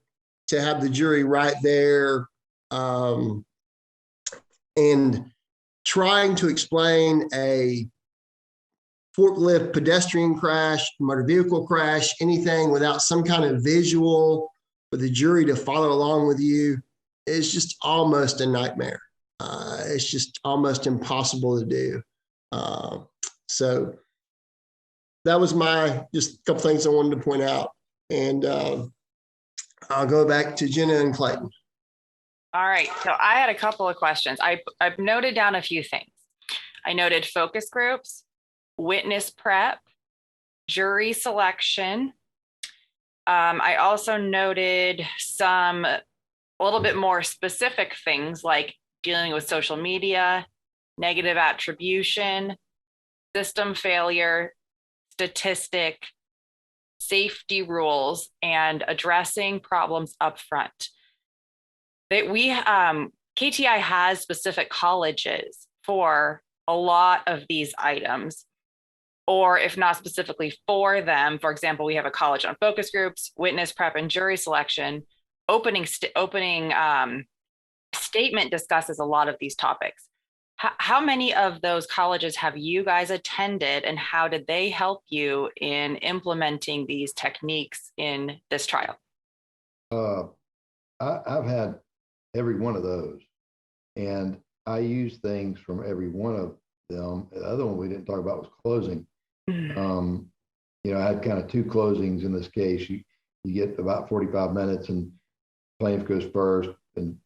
S2: to have the jury right there and trying to explain a forklift pedestrian crash, motor vehicle crash, anything without some kind of visual for the jury to follow along with you is just almost a nightmare. It's just almost impossible to do. So that was just a couple things I wanted to point out. And I'll go back to Jenna and Clayton.
S1: All right. So I had a couple of questions. I've noted down a few things. I noted focus groups, witness prep, jury selection. I also noted a little bit more specific things like dealing with social media, negative attribution, system failure, statistic, safety rules, and addressing problems up front. KTI has specific colleges for a lot of these items, or if not specifically for them. For example, we have a college on focus groups, witness prep, and jury selection. Opening statement discusses a lot of these topics. How many of those colleges have you guys attended, and how did they help you in implementing these techniques in this trial?
S3: I've had every one of those, and I use things from every one of them. The other one we didn't talk about was closing. I had kind of two closings in this case. You get about 45 minutes, and plaintiff goes first, and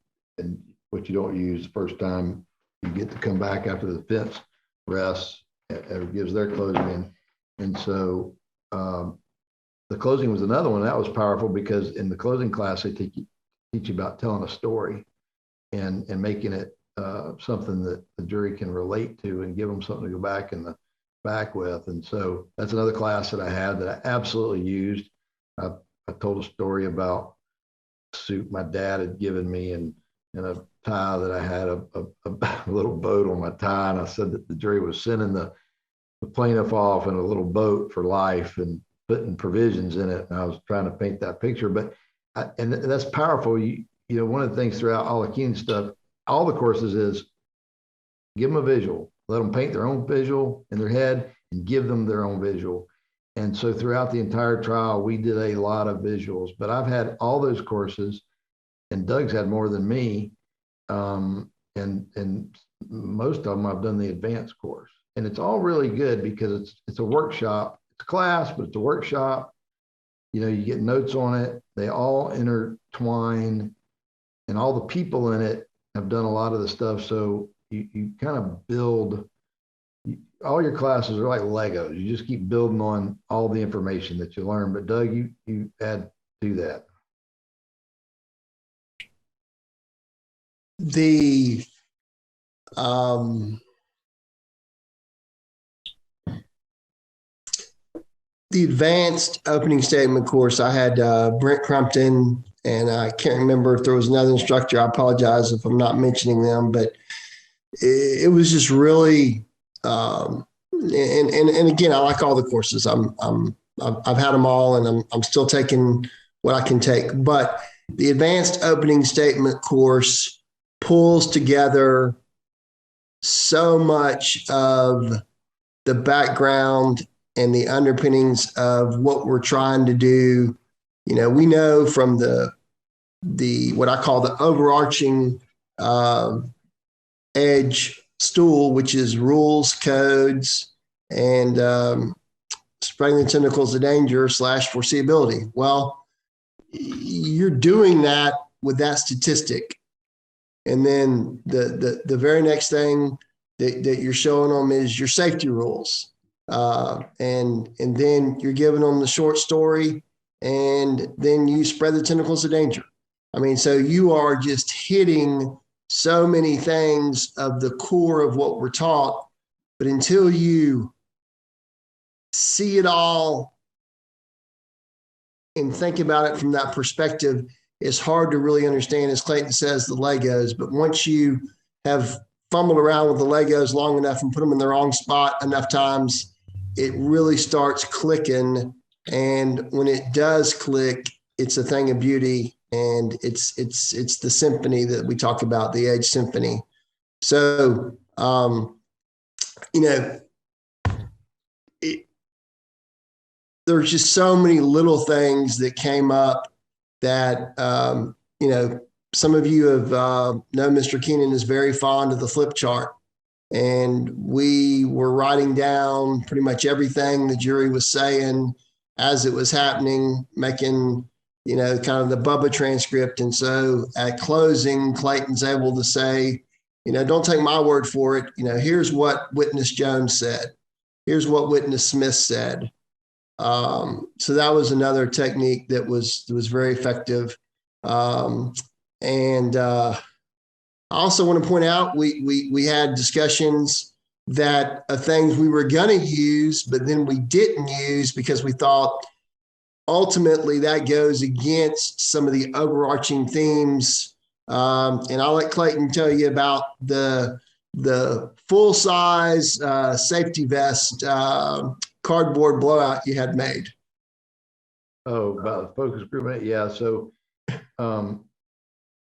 S3: what you don't use the first time, you get to come back after the defense rests and gives their closing. And so the closing was another one that was powerful, because in the closing class, they teach you about telling a story and making it something that the jury can relate to and give them something to go back in the back with. And so that's another class that I had that I absolutely used. I told a story about a suit my dad had given me and a tie that I had a little boat on my tie. And I said that the jury was sending the plaintiff off in a little boat for life and putting provisions in it. And I was trying to paint that picture, but and that's powerful. One of the things throughout all the Keenan stuff, all the courses is give them a visual, let them paint their own visual in their head and give them their own visual. And so throughout the entire trial, we did a lot of visuals, but I've had all those courses, and Doug's had more than me. And most of them I've done the advanced course, and it's all really good because it's a workshop. It's a class, but it's a workshop. You get notes on it. They all intertwine, and all the people in it have done a lot of the stuff. So you kind of build, all your classes are like Legos. You just keep building on all the information that you learn. But Doug, you add to that.
S2: the um, the advanced opening statement course, I had Brent Crumpton, and I can't remember if there was another instructor. I apologize if I'm not mentioning them, but it was just really, and again, I like all the courses. I've had them all, and I'm still taking what I can take. But the advanced opening statement course pulls together so much of the background and the underpinnings of what we're trying to do. You know, we know from the what I call the overarching uh, edge stool, which is rules, codes, and spreading the tentacles of danger / foreseeability. Well, you're doing that with that statistic. And then the very next thing that you're showing them is your safety rules. And then you're giving them the short story, and then you spread the tentacles of danger. I mean, so you are just hitting so many things of the core of what we're taught, but until you see it all and think about it from that perspective, it's hard to really understand, as Clayton says, the Legos. But once you have fumbled around with the Legos long enough and put them in the wrong spot enough times, it really starts clicking. And when it does click, it's a thing of beauty. And it's the symphony that we talk about, the Edge Symphony. So, you know, there's just so many little things that came up that, you know, some of you have known Mr. Keenan is very fond of the flip chart. And we were writing down pretty much everything the jury was saying as it was happening, making, you know, kind of the Bubba transcript. And so at closing, Clayton's able to say, you know, don't take my word for it. You know, here's what witness Jones said. Here's what witness Smith said. So that was another technique that was very effective. And I also want to point out we had discussions that things we were going to use, but then we didn't use because we thought ultimately that goes against some of the overarching themes. And I'll let Clayton tell you about the full size safety vest cardboard blowout you had made.
S3: Oh, about the focus group. Yeah. So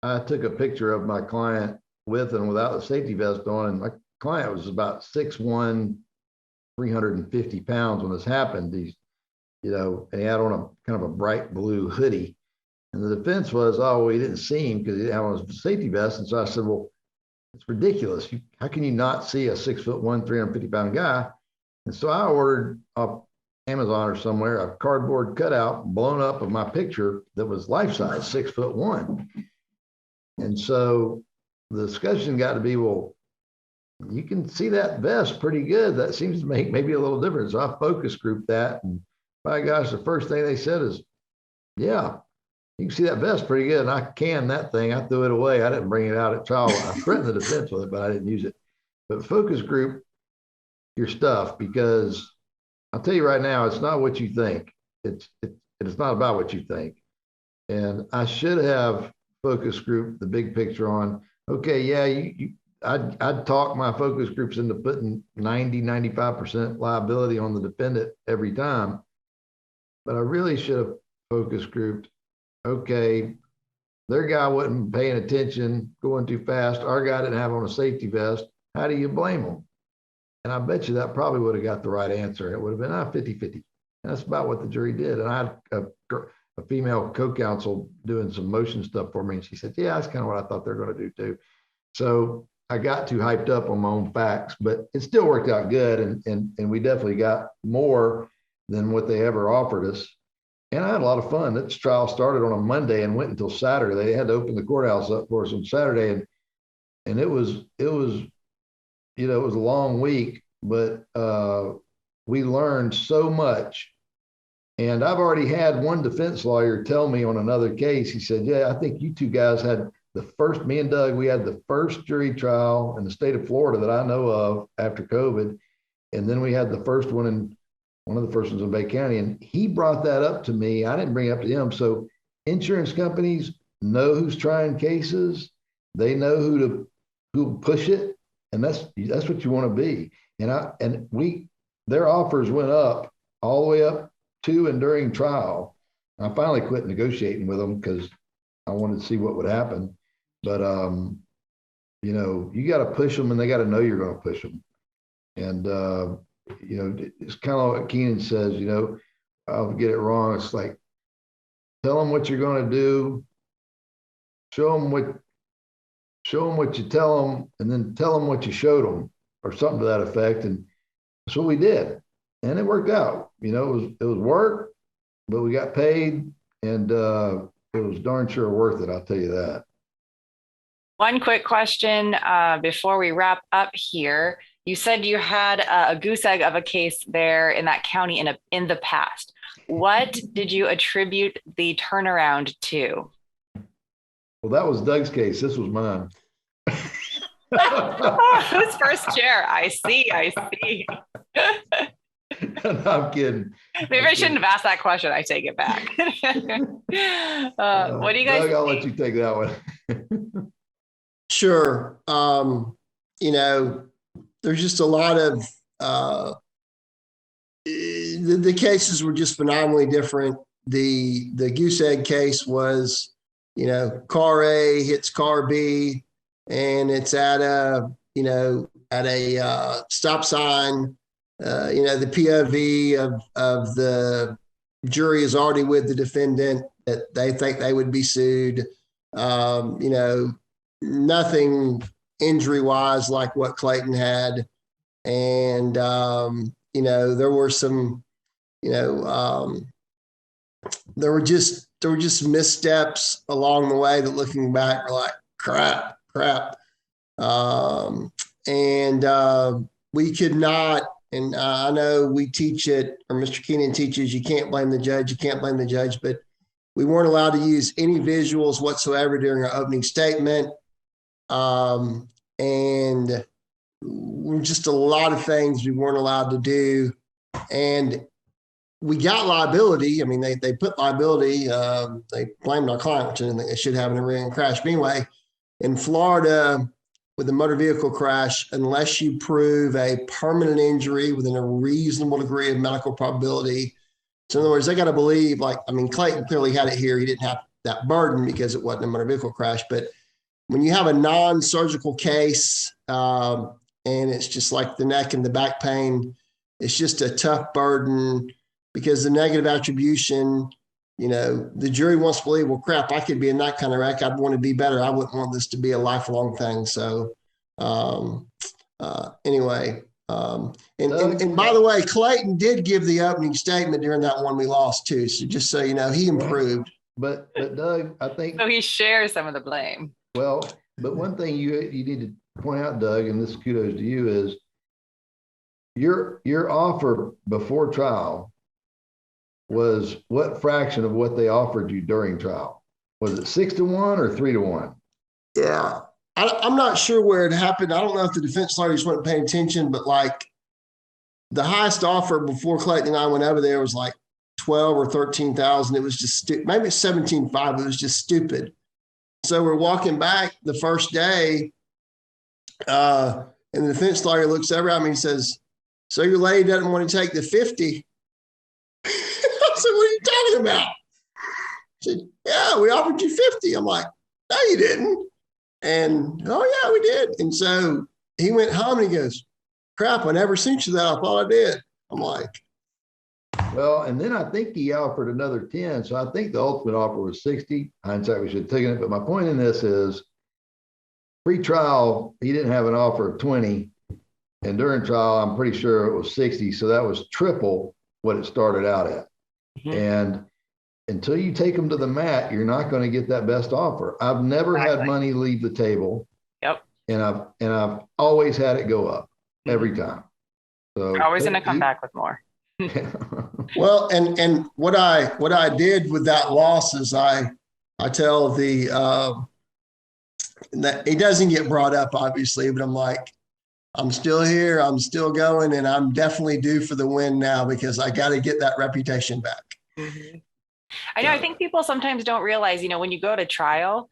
S3: I took a picture of my client with and without the safety vest on, and my client was about 6'1", 350 pounds when this happened. He's, you know, and he had on a kind of a bright blue hoodie. And the defense was, oh, well, he didn't see him because he didn't have on his safety vest. And so I said, well, it's ridiculous. How can you not see a 6'1", 350 pound guy? And so I ordered off Amazon or somewhere a cardboard cutout blown up of my picture that was life size, 6'1". And so the discussion got to be, well, you can see that vest pretty good. That seems to make maybe a little difference. So I focus grouped that. And by gosh, the first thing they said is, yeah, you can see that vest pretty good. And I canned that thing. I threw it away. I didn't bring it out at trial. I threatened the defense with it, but I didn't use it. But focus group your stuff, because I'll tell you right now, it's not what you think. It's not about what you think. And I should have focus group the big picture on, okay, yeah, I'd talk my focus groups into putting 95% liability on the defendant every time. But I really should have focus grouped, okay, their guy wasn't paying attention, going too fast. Our guy didn't have on a safety vest. How do you blame them? And I bet you that probably would have got the right answer. It would have been 50-50. That's about what the jury did. And I had a female co-counsel doing some motion stuff for me. And she said, yeah, that's kind of what I thought they're going to do too. So I got too hyped up on my own facts, but it still worked out good. And we definitely got more than what they ever offered us. And I had a lot of fun. This trial started on a Monday and went until Saturday. They had to open the courthouse up for us on Saturday. And it was, you know, it was a long week, but we learned so much. And I've already had one defense lawyer tell me on another case, he said, yeah, I think you two guys had me and Doug, we had the first jury trial in the state of Florida that I know of after COVID. And then we had the first one in one of the first ones in Bay County. And he brought that up to me. I didn't bring it up to him. So insurance companies know who's trying cases. They know who push it. And that's what you want to be. Their offers went up all the way up to and during trial. I finally quit negotiating with them because I wanted to see what would happen. But, you got to push them and they got to know you're going to push them. And, it's kind of like what Keenan says, I'll get it wrong. It's like, tell them what you're going to do, show them what you tell them, and then tell them what you showed them or something to that effect. And that's what we did. And it worked out. It was work, but we got paid, and it was darn sure worth it. I'll tell you that.
S1: One quick question before we wrap up here. You said you had a goose egg of a case there in that county in the past. What did you attribute the turnaround to?
S3: Well, that was Doug's case. This was mine.
S1: Who's first chair? I see.
S3: No, I'm kidding.
S1: Maybe I shouldn't have asked that question. I take it back. What do you guys
S3: Doug, I'll let you take that one.
S2: Sure. There's just a lot of the cases were just phenomenally different. The goose egg case was, car A hits car B, and it's at a stop sign. The POV of the jury is already with the defendant that they think they would be sued. Nothing injury-wise like what Clayton had. And, there were some, there were just missteps along the way that looking back were like, crap. We could not, and I know we teach it, or Mr. Keenan teaches, you can't blame the judge, but we weren't allowed to use any visuals whatsoever during our opening statement. And just a lot of things we weren't allowed to do. And we got liability. I mean, they put liability, they blamed our client, which I didn't think they should have in a rear-end crash. But anyway, in Florida, with a motor vehicle crash, unless you prove a permanent injury within a reasonable degree of medical probability. So in other words, they got to believe, Clayton clearly had it here. He didn't have that burden because it wasn't a motor vehicle crash. But when you have a non-surgical case, and it's just like the neck and the back pain, it's just a tough burden because the negative attribution, the jury wants to believe, well, crap, I could be in that kind of wreck. I'd want to be better. I wouldn't want this to be a lifelong thing. So anyway, and by the way, Clayton did give the opening statement during that one we lost too. So just so you know, he improved.
S3: But Doug, I think.
S1: So he shares some of the blame.
S3: Well, but one thing you need to point out, Doug, and this kudos to you, is your offer before trial was what fraction of what they offered you during trial? Was it 6-1 or 3-1?
S2: Yeah, I'm not sure where it happened. I don't know if the defense lawyers weren't paying attention, but the highest offer before Clayton and I went over there was like 12 or 13,000. It was just maybe it's 17.5. It was just stupid. So we're walking back the first day, and the defense lawyer looks over at me and says, "So your lady doesn't want to take the 50?" I said, "What are you talking about?" She said, "Yeah, we offered you 50." I'm like, "No, you didn't." And, "Oh, yeah, we did." And so he went home and he goes, "Crap, I never sent you that. I thought I did." I'm like,
S3: well, and then I think he offered another 10. So I think the ultimate offer was 60. Hindsight, we should have taken it. But my point in this is pre-trial, he didn't have an offer of 20. And during trial, I'm pretty sure it was 60. So that was triple what it started out at. Mm-hmm. And until you take them to the mat, you're not going to get that best offer. I've never had money leave the table.
S1: Yep.
S3: And I've always had it go up every time. So
S1: you're always going to come back with more.
S2: Well, and what I did with that loss is I tell the that it doesn't get brought up, obviously, but I'm like, I'm still here, I'm still going, and I'm definitely due for the win now because I got to get that reputation back.
S1: I know, I think people sometimes don't realize, when you go to trial,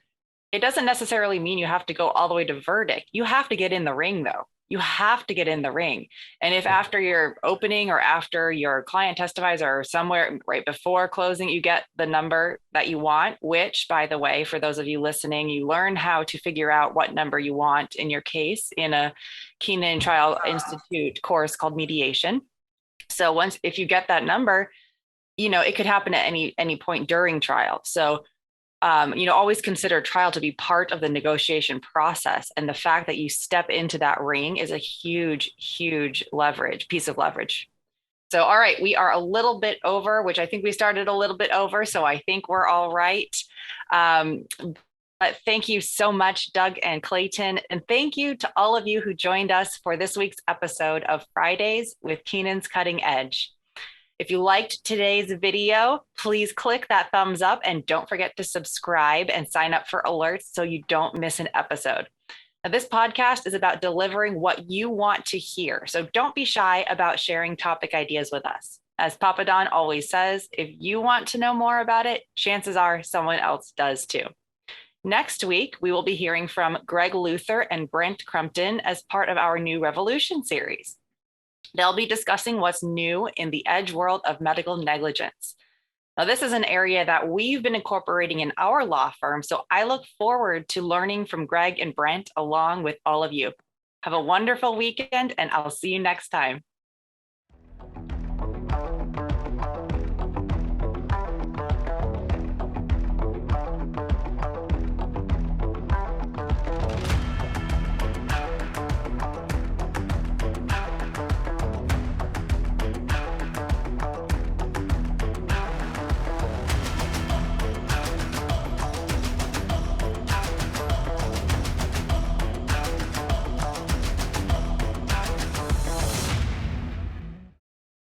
S1: it doesn't necessarily mean you have to go all the way to verdict. You have to get in the ring, though. You have to get in the ring. And if after your opening or after your client testifies or somewhere right before closing, you get the number that you want, which, by the way, for those of you listening, you learn how to figure out what number you want in your case in a Keenan Trial Institute course called mediation. So if you get that number, it could happen at any point during trial. So always consider trial to be part of the negotiation process. And the fact that you step into that ring is a huge, huge piece of leverage. So, all right, we are a little bit over, which I think we started a little bit over. So I think we're all right. But thank you so much, Doug and Clayton. And thank you to all of you who joined us for this week's episode of Fridays with Keenan's Cutting Edge. If you liked today's video, please click that thumbs up and don't forget to subscribe and sign up for alerts so you don't miss an episode. Now, this podcast is about delivering what you want to hear, so don't be shy about sharing topic ideas with us. As Papa Don always says, if you want to know more about it, chances are someone else does too. Next week, we will be hearing from Greg Luther and Brent Crumpton as part of our New Revolution series. They'll be discussing what's new in the edge world of medical negligence. Now, this is an area that we've been incorporating in our law firm, so I look forward to learning from Greg and Brent along with all of you. Have a wonderful weekend, and I'll see you next time.